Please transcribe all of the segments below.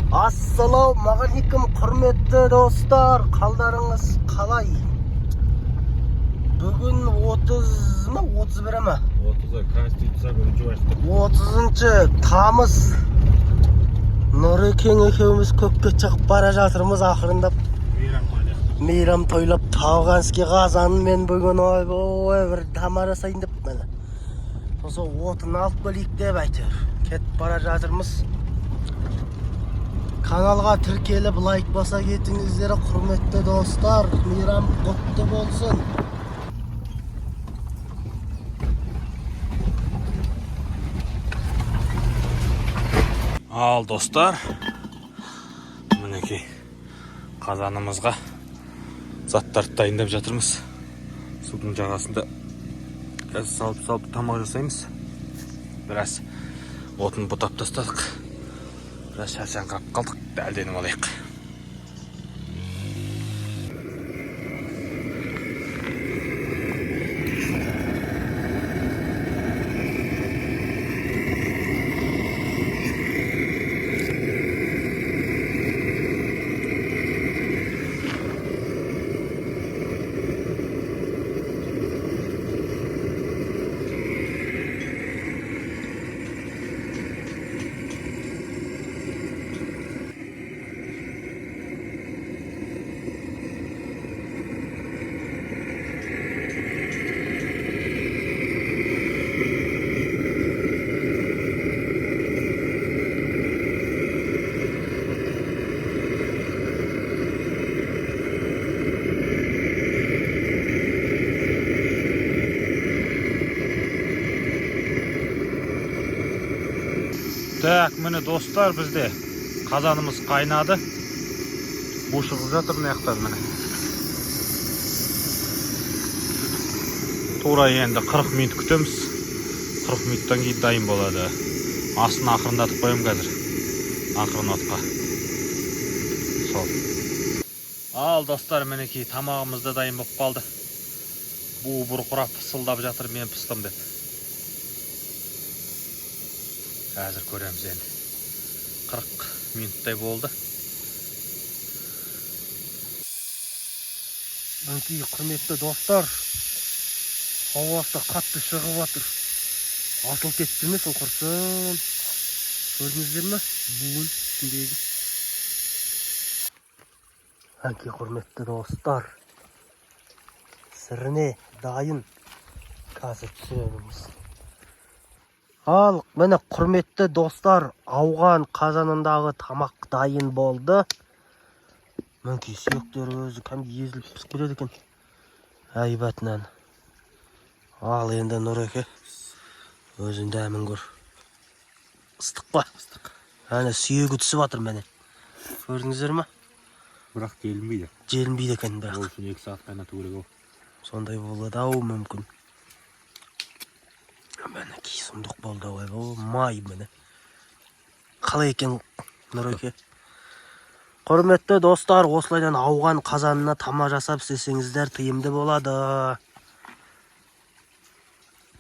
Ассалаумағалейкум, құрметті достар, қалдарыңыз қалай? Бүгін 30 ма, 31 ма? 30 Конституция күні жуашты. 30 тамыз. Нұрекең екеуміз көкке шығып бара жатырмыз ақырындап. Мейрам тойлап Тауғанский қазанымен бүгін ой бір тамара жасайын деп міне. Сосын отын алып келейік деп әйтеуір кетіп бара жатырмыз. Каналға тіркеліп лайк баса кетіңіздер, құрметті достар. Мейрам құтты болсын. Ал достар, мінекей қазанымызға заттарды дайындап жатырмыз. Судың жағасында салып тамақ жасаймыз. Біраз отын бұтап тастадық. Біраз шаршаңқырап қалдық, дәлденіп алайық. Так, міне достар, бізде қазанымыз қайнады. Бу шығып жатыр мынаяқтан міне. Тура енді 40 минут күтеміз. 40 минуттан кейін дайын болады. Астын ақырындатып қоямын қазір. Ақырын отқа. Сол. Ал достар, мінекей тамағымыз да дайын болып қалды. Бу бұрқырап пысылдап жатыр, мен пыстым деп. Қазір көреміз енді. 40 минуттай болды. Мінекей құрметті достар, ауасы қатты шығып жатыр. Асыл кетті ме сол құрсын? Көрдіңіздер ме? Буын үстіндегі. Мінекей құрметті достар, сіріне дайын. Қазір түсіреміз. Ал, міне құрметті достар, ауған қазанындағы тамақ дайын болды. Мінекей сүйектер өзі кәмді езіліп пісіп келеді екен. Әйбатынан. Ал енді Нұреке, өзін дәмін көр. Ыстық па? Ыстық. Әне сүйегі түсіп жатыр міне. Көрдіңіздер ме? Бірақ желінбейді. Желінбейді екен бірақ. Ол үшін 2 сағат қайнату керек ол. Сондай болады ау мүмкін. Міне сұмдық болды ой, май міне. Қалай екен Нұреке? Құрметті достар, осылайдан ауған қазанына тама жасап істесеңіздер тиімді болады.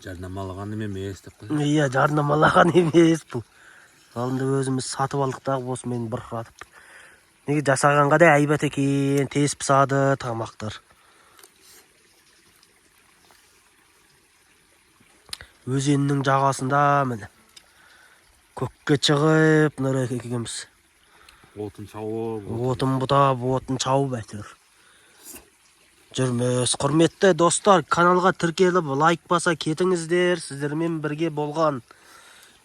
Жарнамалаған емес деп қой. Иә, жарнамалаған емес бұл. Алында өзіміз сатып алдықтағы осымен бұрқыратып. Неге жасағанға да әйбат екен, тез пысады тамақтар. Өзеннің жағасында міне. Көкке шығып Нұреке екеуміз. Отын шауып. Отын бұтап, отын шауып әйтеуір. Жүрміз. Құрметті достар, каналға тіркеліп лайк баса кетіңіздер. Сіздермен бірге болған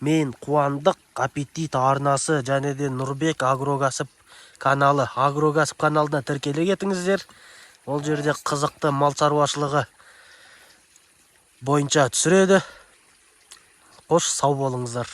мен Қуандық аппетит арнасы және де Нұрбек агрокәсіп каналы. Агрокәсіп каналына тіркеле кетіңіздер. Ол жерде қызықты мал шаруашылығы бойынша түсіреді. Қош, сау болыңыздар.